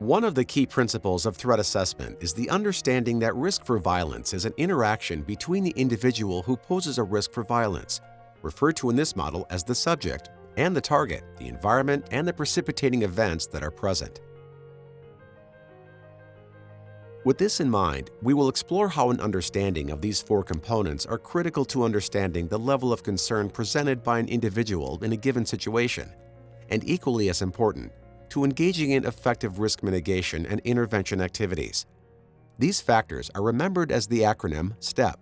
One of the key principles of threat assessment is the understanding that risk for violence is an interaction between the individual who poses a risk for violence, referred to in this model as the subject, and the target, the environment, and the precipitating events that are present. With this in mind, we will explore how an understanding of these four components are critical to understanding the level of concern presented by an individual in a given situation, and equally as important, to engaging in effective risk mitigation and intervention activities. These factors are remembered as the acronym STEP.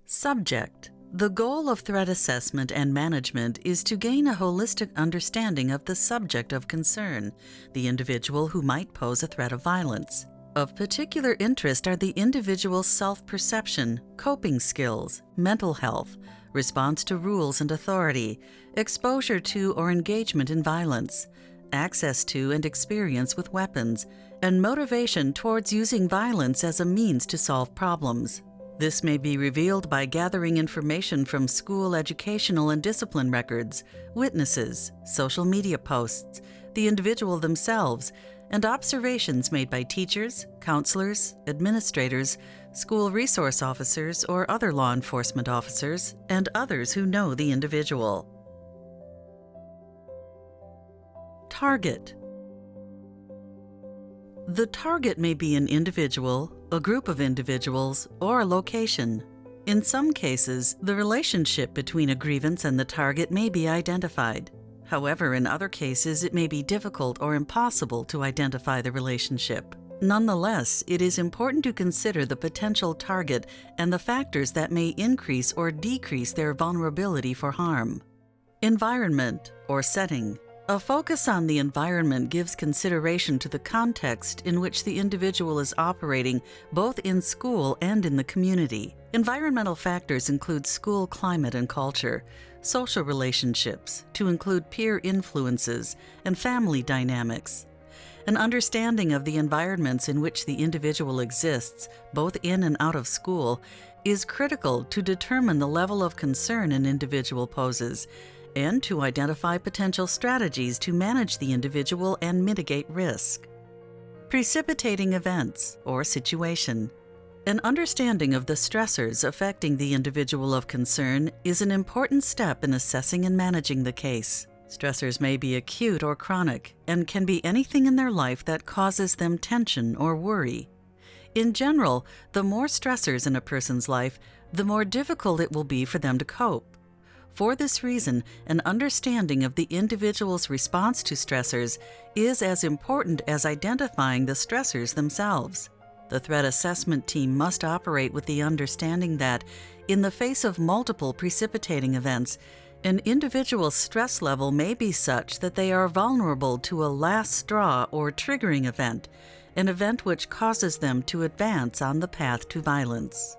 Subject. The goal of threat assessment and management is to gain a holistic understanding of the subject of concern, the individual who might pose a threat of violence. Of particular interest are the individual's self-perception, coping skills, mental health, response to rules and authority, exposure to or engagement in violence, access to and experience with weapons, and motivation towards using violence as a means to solve problems. This may be revealed by gathering information from school educational and discipline records, witnesses, social media posts, the individual themselves, and observations made by teachers, counselors, administrators, school resource officers, or other law enforcement officers, and others who know the individual. Target. The target may be an individual, a group of individuals, or a location. In some cases, the relationship between a grievance and the target may be identified. However, in other cases, it may be difficult or impossible to identify the relationship. Nonetheless, it is important to consider the potential target and the factors that may increase or decrease their vulnerability for harm. Environment or setting. A focus on the environment gives consideration to the context in which the individual is operating, both in school and in the community. Environmental factors include school climate and culture, social relationships, to include peer influences, and family dynamics. An understanding of the environments in which the individual exists, both in and out of school, is critical to determine the level of concern an individual poses, and to identify potential strategies to manage the individual and mitigate risk. Precipitating events or situation. An understanding of the stressors affecting the individual of concern is an important step in assessing and managing the case. Stressors may be acute or chronic and can be anything in their life that causes them tension or worry. In general, the more stressors in a person's life, the more difficult it will be for them to cope. For this reason, an understanding of the individual's response to stressors is as important as identifying the stressors themselves. The threat assessment team must operate with the understanding that, in the face of multiple precipitating events, an individual's stress level may be such that they are vulnerable to a last straw or triggering event, an event which causes them to advance on the path to violence.